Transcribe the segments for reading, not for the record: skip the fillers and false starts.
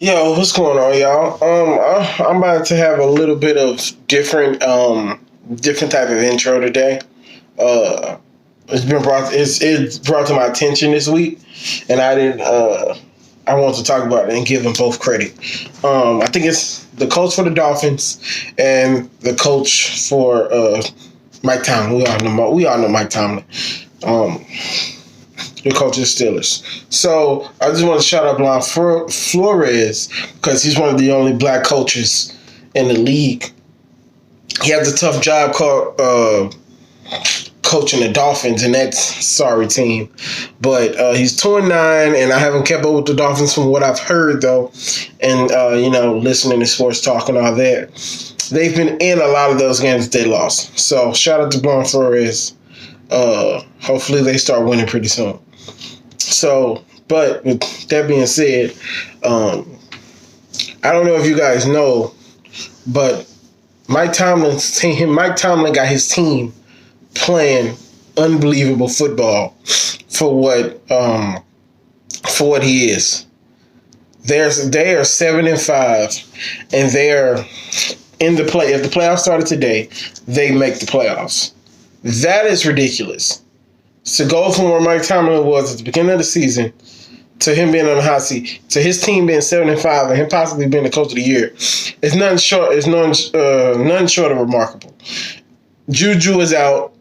Yo, what's going on, y'all? I'm about to have a little bit of different type of intro today. Uh, it's brought to my attention this week, and I want to talk about it and give them both credit. I think it's the coach for the Dolphins and the coach for Mike Tomlin. We all know Mike Tomlin. Um, the coach of the Steelers. So I just want to shout out Blon Flores because he's one of the only black coaches in the league. He has a tough job called coaching the Dolphins, and that's sorry team. But he's 2-9, and I haven't kept up with the Dolphins from what I've heard though, and listening to sports talk and all that. They've been in a lot of those games that they lost. So shout out to Blon Flores. Hopefully they start winning pretty soon. So, but with that being said, I don't know if you guys know, but Mike Tomlin got his team playing unbelievable football for what he is. They are 7-5, and they are in the play. If the playoffs started today, they make the playoffs. That is ridiculous. To go from where Mike Tomlin was at the beginning of the season to him being on the hot seat, to his team being 7-5 and him possibly being the coach of the year, it's none short of remarkable. Juju is out.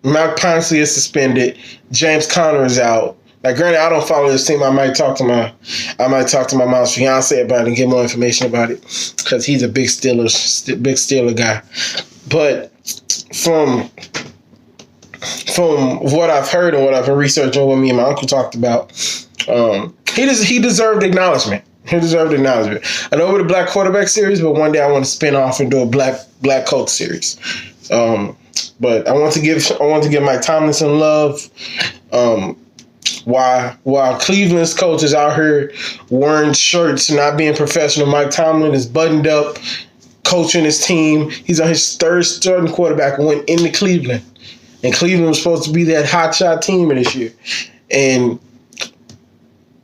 Mike Pouncey is suspended. James Conner is out. Like, granted, I don't follow this team. I might talk to my mom's fiance about it and get more information about it because he's a big Steeler guy. But from what I've heard and what I've been researching, what me and my uncle talked about, he deserved acknowledgement. I know we're the Black Quarterback series, but one day I want to spin off and do a Black Coach series. But I want to give Mike Tomlin some love. While Cleveland's coach is out here wearing shirts, not being professional, Mike Tomlin is buttoned up, coaching his team. He's on his third starting quarterback win into Cleveland. And Cleveland was supposed to be that hotshot team this year. And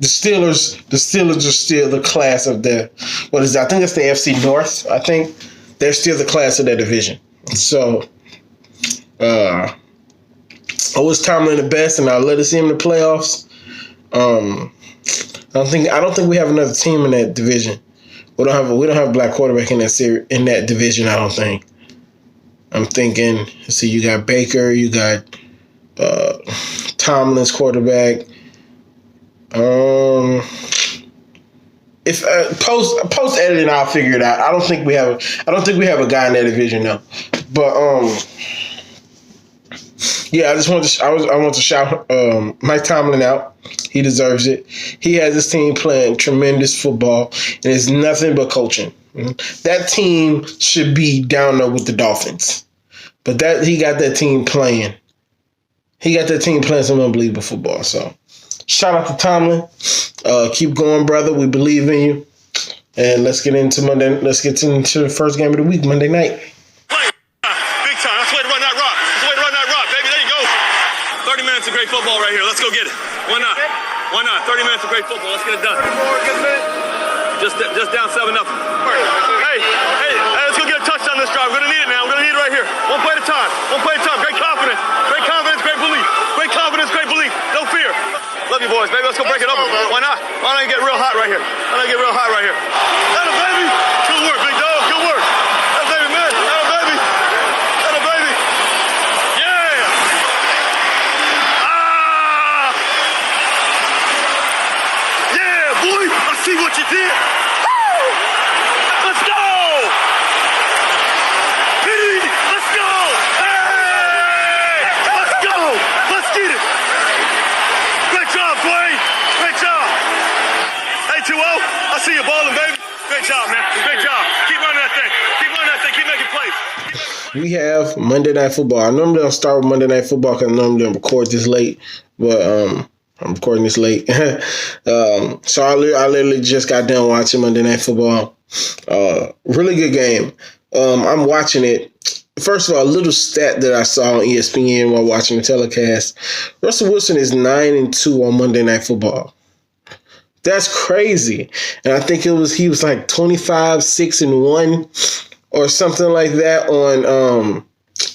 the Steelers are still the class of I think it's the FC North. I think they're still the class of their division. So, I wish Tomlin the best, and I'll let us see him in the playoffs. I don't think we have another team in that division. We don't have a black quarterback in that division. I don't think. I'm thinking. Let's see, you got Baker, you got Tomlin's quarterback. If post editing, I'll figure it out. I don't think we have a guy in that division though. But yeah, I want to shout Mike Tomlin out. He deserves it. He has his team playing tremendous football, and it's nothing but coaching. That team should be down there with the Dolphins, but he got that team playing. He got that team playing some unbelievable football. So, shout out to Tomlin. Keep going, brother. We believe in you. And let's get into Monday. Let's get into the first game of the week, Monday night. Big time. That's the way to run that rock. That's the way to run that rock, baby. There you go. 30 minutes of great football right here. Let's go get it. Why not? Why not? 30 minutes of great football. Let's get it done. Just down 7-0. Hey, let's go get a touchdown this drive. We're going to need it now. We're going to need it right here. One play at a time. Great confidence. Great belief. No fear. Love you, boys, baby. Let's go break it up. Why not? Why not get real hot right here? Atta baby. Good work, big dog. Good work. Atta baby, man. Atta baby. Yeah. Yeah, boy. I see what you did. Woo! Let's go. Let's go. Hey. Let's go. Let's get it. Great job, Dwayne. Great job. Hey, 2-0. I see you balling, baby. Great job, man. Great job. Keep running that thing. Keep making plays. We have Monday Night Football. I normally don't start with Monday Night Football because I normally don't record this late, but I'm recording this late. So I literally just got done watching Monday Night Football. Really good game. I'm watching it. First of all, a little stat that I saw on ESPN while watching the telecast. Russell Wilson is 9-2 on Monday Night Football. That's crazy. And I think he was like 25, 6-1 or something like that on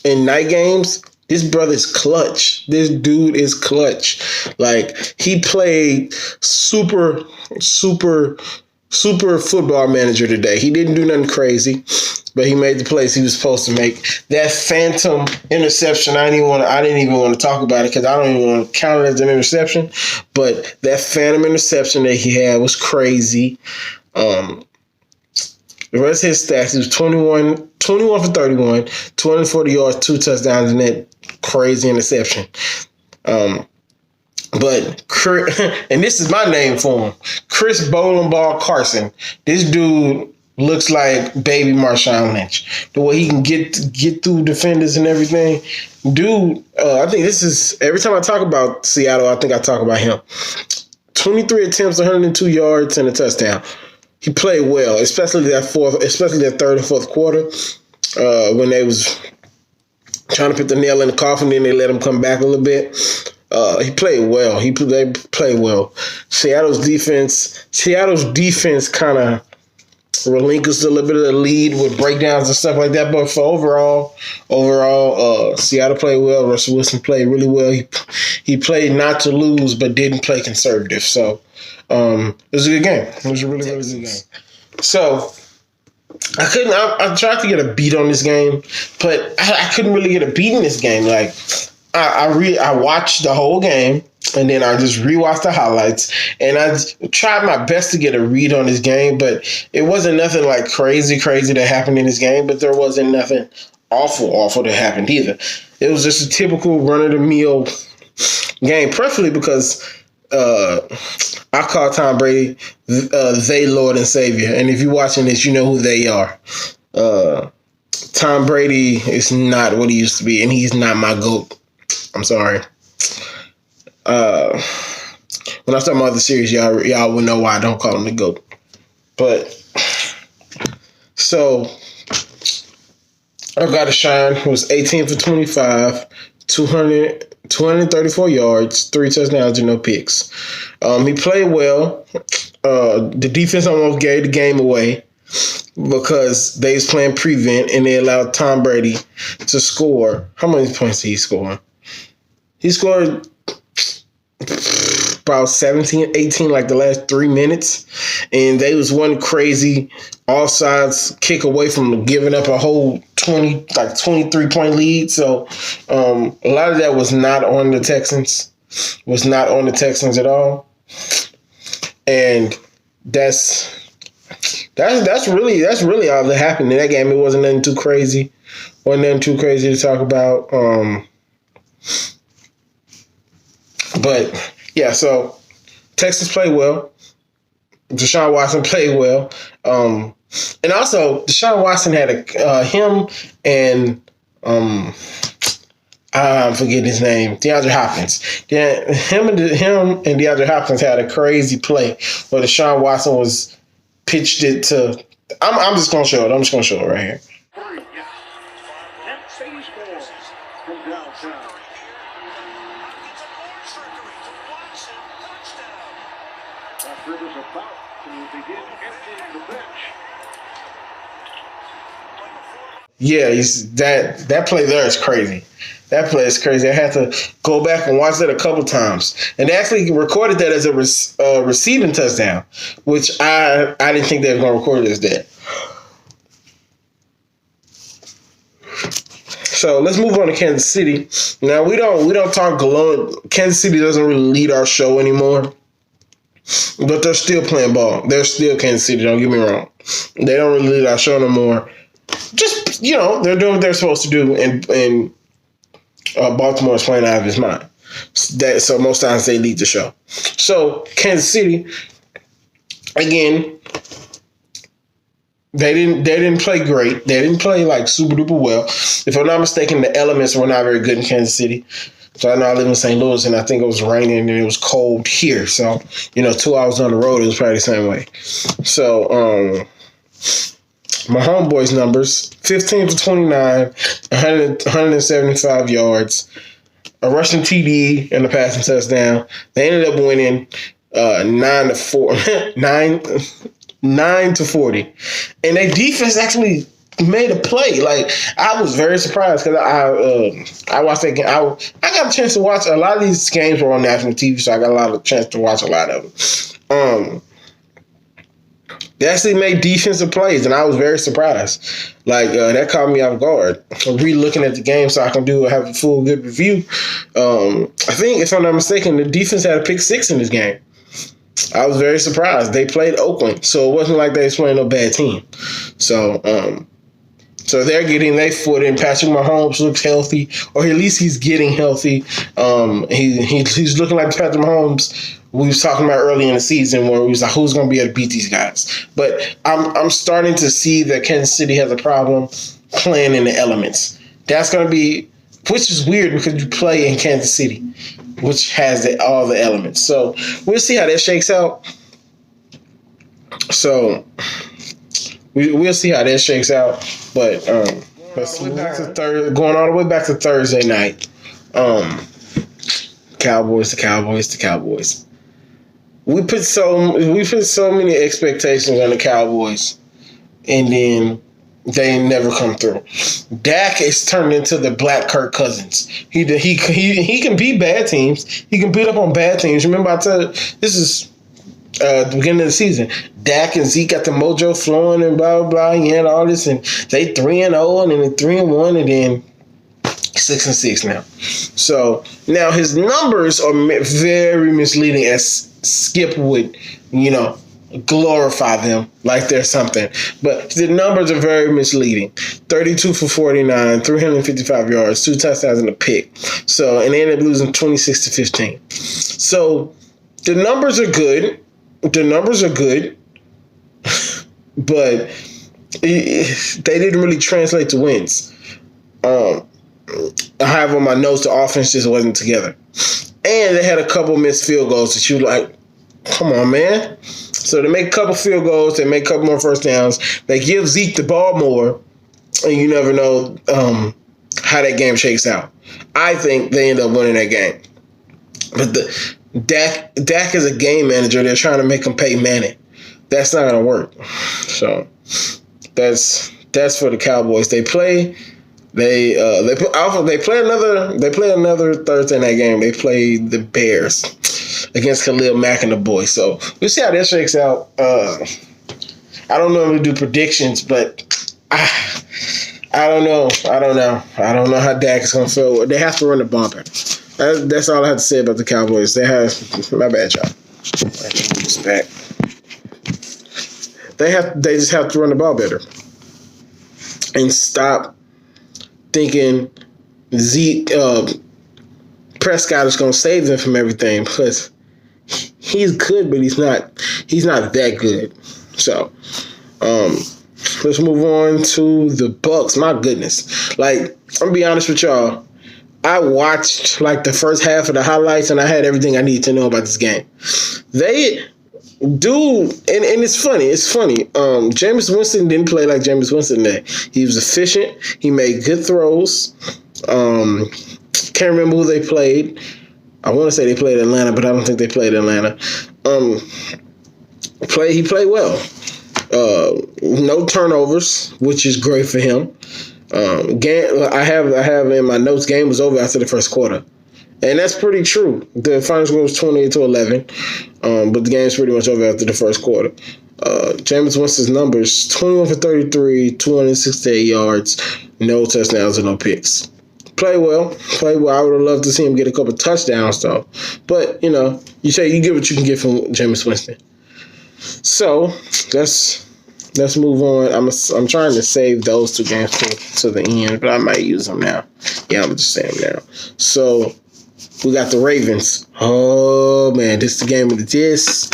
in night games. This brother's clutch. This dude is clutch. Like he played super football manager today. He didn't do nothing crazy, but he made the plays he was supposed to make. That phantom interception, I didn't even want to talk about it because I don't even want to count it as an interception. But that phantom interception that he had was crazy. The rest of his stats, he was 21 for 31, 240 yards, 2 touchdowns, and that crazy interception. But and this is my name for him, Chris Bowling Ball Carson. This dude looks like baby Marshawn Lynch. The way he can get through defenders and everything, dude. I think this is every time I talk about Seattle, I think I talk about him. 23 attempts, 102 yards, and a touchdown. He played well, especially that third and fourth quarter when they was trying to put the nail in the coffin. Then they let him come back a little bit. He played well. They played well. Seattle's defense kind of relinquished a little bit of the lead with breakdowns and stuff like that. But for overall, Seattle played well. Russell Wilson played really well. He played not to lose, but didn't play conservative. So it was a good game. It was a really good game. So I tried to get a beat on this game, but I couldn't really get a beat in this game. Like I watched the whole game, and then I just rewatched the highlights, and I tried my best to get a read on this game, but it wasn't nothing like crazy that happened in this game, but there wasn't nothing awful that happened either. It was just a typical run-of-the-mill game, preferably because I call Tom Brady they Lord and Savior, and if you're watching this, you know who they are. Tom Brady is not what he used to be, and he's not my GOAT. I'm sorry. When I start my other series, y'all will know why I don't call him the GOAT. But so I got to shine. It was 18 for 25, 234 yards, 3 touchdowns and no picks. He played well. The defense almost gave the game away because they was playing prevent and they allowed Tom Brady to score. How many points did he score? He scored about 17, 18 like the last 3 minutes. And they was one crazy offsides kick away from giving up a whole 23-point lead. So a lot of that was not on the Texans. Was not on the Texans at all. And that's really all that happened in that game. It wasn't nothing too crazy. Wasn't nothing too crazy to talk about. But yeah, so Texas played well. Deshaun Watson played well. And also Deshaun Watson had him and I'm forgetting his name, DeAndre Hopkins. Him and DeAndre Hopkins had a crazy play where Deshaun Watson was pitched it to. I'm just gonna show it. I'm just gonna show it right here. Yeah, that play there is crazy. That play is crazy. I had to go back and watch that a couple times, and they actually recorded that as a receiving touchdown, which I didn't think they were going to record it as that. So let's move on to Kansas City. Now we don't talk galore. Kansas City doesn't really lead our show anymore, but they're still playing ball. They're still Kansas City. Don't get me wrong. They don't really lead our show no more. Just they're doing what they're supposed to do, and Baltimore is playing out of his mind. So most times they lead the show. So Kansas City, again, they didn't play great. They didn't play like super duper well. If I'm not mistaken, the elements were not very good in Kansas City. So I know I live in St. Louis, and I think it was raining and it was cold here. So 2 hours on the road, it was probably the same way. So my homeboys' numbers: 15 for 29, 175 yards, a rushing TD, and a passing touchdown. They ended up winning 9-4, 9-40, and their defense actually made a play. Like, I was very surprised because I watched that game. I got a chance to watch a lot of these games were on national TV, so I got a lot of chance to watch a lot of them. They actually made defensive plays, and I was very surprised. Like, that caught me off guard. I'm re-looking at the game so I can have a full good review. I think, if I'm not mistaken, the defense had a pick 6 in this game. I was very surprised. They played Oakland, so it wasn't like they was playing no bad team. So they're getting their foot in. Patrick Mahomes looks healthy, or at least he's getting healthy. He's looking like Patrick Mahomes we was talking about early in the season, where we was like, who's going to be able to beat these guys? But I'm starting to see that Kansas City has a problem playing in the elements. That's going to be, which is weird because you play in Kansas City, which has all the elements. So we'll see how that shakes out. So we'll see how that shakes out. But going all the way back to Thursday night. Cowboys. We put so many expectations on the Cowboys, and then they never come through. Dak is turned into the Black Kirk Cousins. He can beat bad teams. He can beat up on bad teams. Remember, I said this is the beginning of the season. Dak and Zeke got the mojo flowing and blah blah blah. He had all this, and they 3-0, and then 3-1, and then 6-6 now. So now his numbers are very misleading, as Skip would, glorify them like they're something. But the numbers are very misleading. 32 for 49, 355 yards, 2 touchdowns and a pick. So, and they ended up losing 26-15. So the numbers are good. But they didn't really translate to wins. I have on my notes the offense just wasn't together. And they had a couple missed field goals that you like, come on, man. So they make a couple field goals, they make a couple more first downs. They give Zeke the ball more, and you never know how that game shakes out. I think they end up winning that game. But Dak is a game manager. They're trying to make him pay Manning. That's not going to work. So that's for the Cowboys. They play another Thursday night game. They play the Bears against Khalil Mack and the boys. So we'll see how that shakes out. I don't normally do predictions, but I don't know. I don't know how Dak is going to feel. They have to run the ball better. That's all I have to say about the Cowboys. My bad, y'all. Respect. They just have to run the ball better and stop thinking Prescott is going to save them from everything, because he's good, but he's not that good. So, let's move on to the Bucks. My goodness. Like, I'm going to be honest with y'all. I watched like the first half of the highlights, and I had everything I needed to know about this game. They do, and it's funny. Jameis Winston didn't play like Jameis Winston did. He was efficient. He made good throws. Can't remember who they played. I want to say they played Atlanta, but I don't think they played Atlanta. He played well. No turnovers, which is great for him. I have in my notes, game was over after the first quarter. And that's pretty true. The final score was 28-11, but the game's pretty much over after the first quarter. Jameis Winston's numbers, 21 for 33, 268 yards, no touchdowns and no picks. Play well. I would have loved to see him get a couple touchdowns, though. But, you say you get what you can get from Jameis Winston. So, let's move on. I'm trying to save those two games to the end, but I might use them now. Yeah, I'm just saying them now. So, we got the Ravens. Oh, man, this is the game of this.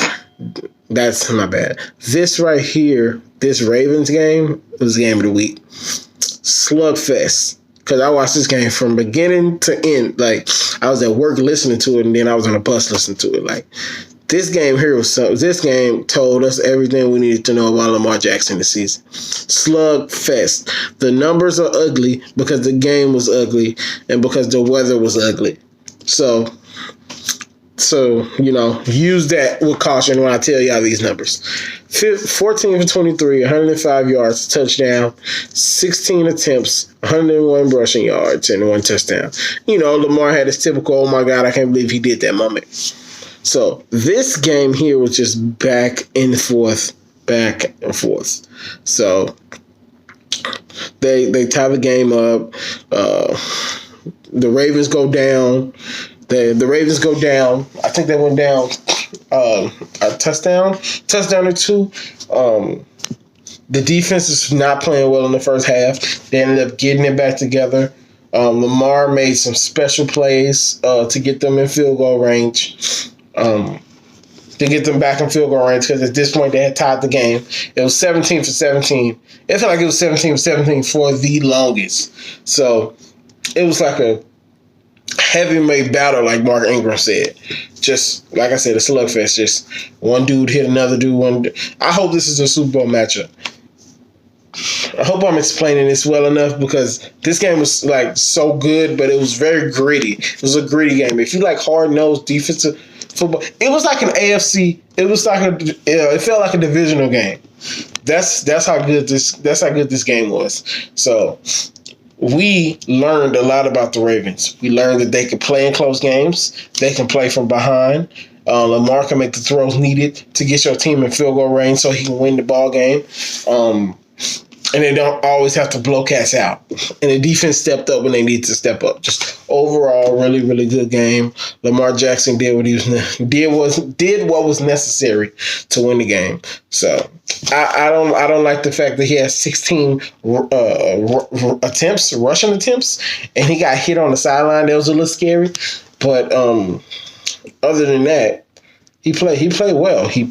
That's my bad. This right here, this Ravens game, was the game of the week. Slugfest. Because I watched this game from beginning to end. Like, I was at work listening to it, and then I was on a bus listening to it. Like, this game here was something. This game told us everything we needed to know about Lamar Jackson this season. Slugfest. The numbers are ugly because the game was ugly and because the weather was ugly. So, So, use that with caution when I tell y'all these numbers. 14 for 23, 105 yards, touchdown, 16 attempts, 101 rushing yards, and 1 touchdown. Lamar had his typical, oh my God, I can't believe he did that moment. So, this game here was just back and forth. So, they tie the game up. The Ravens go down. The Ravens go down. I think they went down a touchdown or two. The defense is not playing well in the first half. They ended up getting it back together. Lamar made some special plays to get them in field goal range. To get them back in field goal range, because at this point they had tied the game. It was 17 for 17. It felt like it was 17 for 17 for the longest. So it was like a heavyweight battle, like Mark Ingram said. Just like I said, a slugfest. Just one dude hit another dude. I hope this is a Super Bowl matchup. I hope I'm explaining this well enough, because this game was like so good, but it was very gritty. It was a gritty game. If you like hard-nosed defensive football, it was like an AFC. It was like it felt like a divisional game. That's how good this game was. So we learned a lot about the Ravens. We learned that they can play in close games. They can play from behind. Lamar can make the throws needed to get your team in field goal range so he can win the ball game. And they don't always have to blow cats out. And the defense stepped up when they needed to step up. Just overall, really, really good game. Lamar Jackson did what was necessary to win the game. So I don't like the fact that he had 16 rushing attempts, and he got hit on the sideline. That was a little scary. But other than that, he played well. He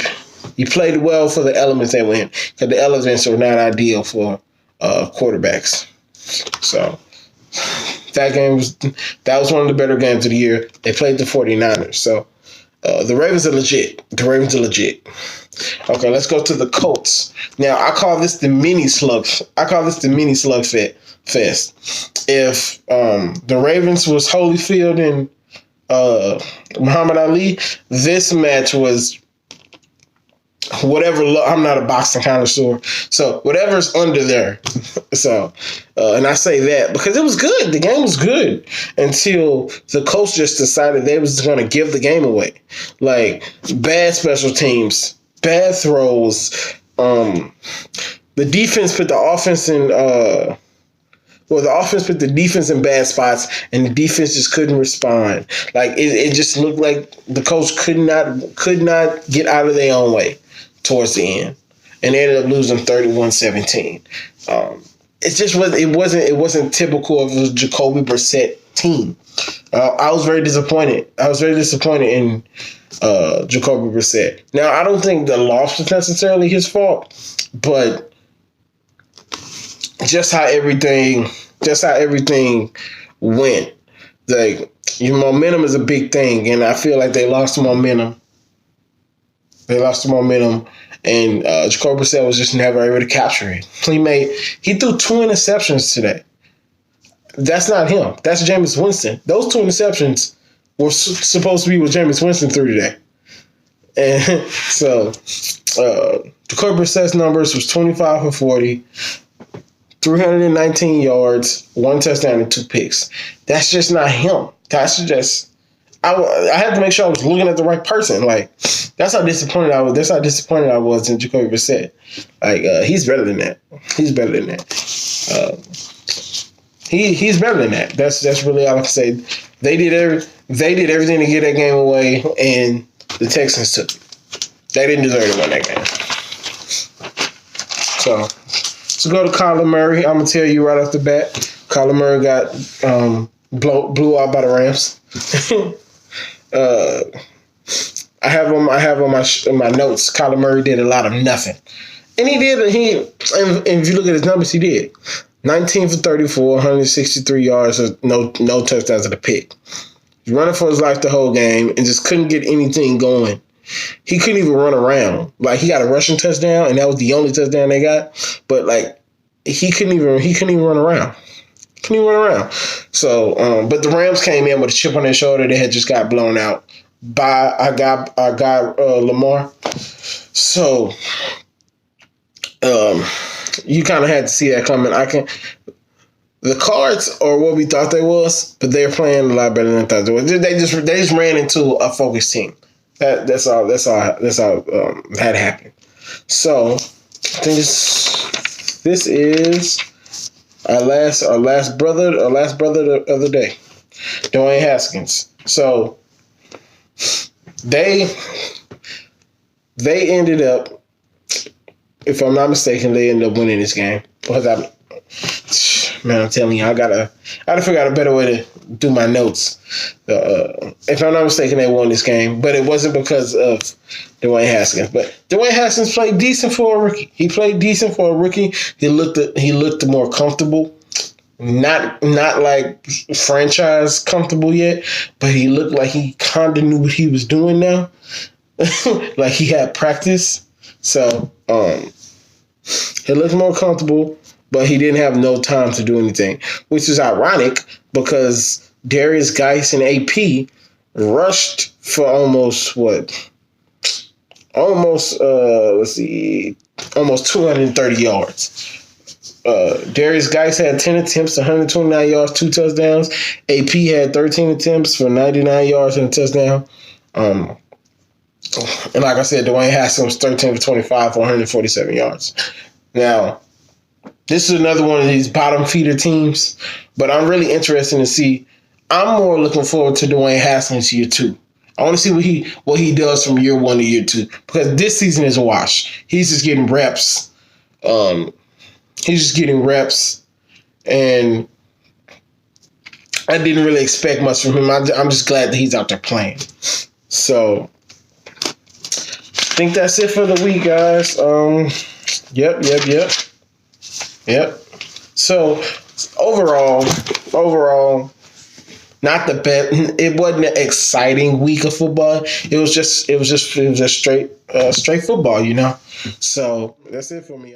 played well for the elements that were in, because the elements are not ideal for quarterbacks. So that was one of the better games of the year. They played the 49ers. So the Ravens are legit. Okay, let's go to the Colts. Now, I call this the mini slug fest. If the Ravens was Holyfield and Muhammad Ali, this match was whatever. I'm not a boxing connoisseur, so whatever's under there. So, and I say that because it was good. The game was good until the Colts just decided they was going to give the game away. Like, bad special teams, bad throws. The defense put the offense in. The offense put the defense in bad spots, and the defense just couldn't respond. Like, it just looked like the Colts could not get out of their own way towards the end, and they ended up losing 31-17. It wasn't typical of a Jacoby Brissett team. I was very disappointed. In Jacoby Brissett. Now, I don't think the loss was necessarily his fault, but just how everything went. Like, your momentum is a big thing, and I feel like they lost the momentum. And Jacoby Brissett was just never able to capture it. He threw 2 interceptions today. That's not him. That's Jameis Winston. Those 2 interceptions were supposed to be what Jameis Winston threw today. And so, Jacoby Brissett's numbers was 25 for 40, 319 yards, 1 touchdown, and 2 picks. That's just not him. I had to make sure I was looking at the right person. Like, that's how disappointed I was. That's how disappointed I was in Jacoby Brissett. Like, he's better than that. He's better than that. He's better than that. That's really all I can say. They did everything to get that game away, and the Texans took it. They didn't deserve to win that game. So go to Kyler Murray. I'm gonna tell you right off the bat, Kyler Murray got blew out by the Rams. I have on my notes, Kyler Murray did a lot of nothing. And and if you look at his numbers, he did. 19 for 34, 163 yards, no touchdowns and a pick. He's running for his life the whole game and just couldn't get anything going. He couldn't even run around. Like, he got a rushing touchdown, and that was the only touchdown they got. But, like, he couldn't even run around. So, but the Rams came in with a chip on their shoulder. They had just got blown out by our guy Lamar. So you kind of had to see that coming. The Cards are what we thought they was, but they're playing a lot better than I thought they was. They just ran into a focused team. That's all had happened. So I think this is our last brother of the day, Dwayne Haskins. So they ended up, if I'm not mistaken, they ended up winning this game because I'm telling you, I gotta figure out a better way to do my notes. If I'm not mistaken, they won this game, but it wasn't because of Dwayne Haskins. But Dwayne Haskins played decent for a rookie. He played decent for a rookie. He looked more comfortable. Not like franchise comfortable yet, but he looked like he kind of knew what he was doing now. Like he had practice. So he looked more comfortable, but he didn't have no time to do anything, which is ironic because Darius Geis and AP rushed for almost 230 yards. Darius Geis had 10 attempts, 129 yards, 2 touchdowns. AP had 13 attempts for 99 yards and a touchdown. And like I said, Dwayne Haskins was 13 for 25 for 147 yards. Now, this is another one of these bottom feeder teams, but I'm really interested to see. I'm more looking forward to Dwayne Haskins year 2. I want to see what he does from year 1 to year 2 because this season is a wash. He's just getting reps. And I didn't really expect much from him. I'm just glad that he's out there playing. So I think that's it for the week, guys. Yep. So overall, not the best. It wasn't an exciting week of football. It was just straight football, you know. So that's it for me.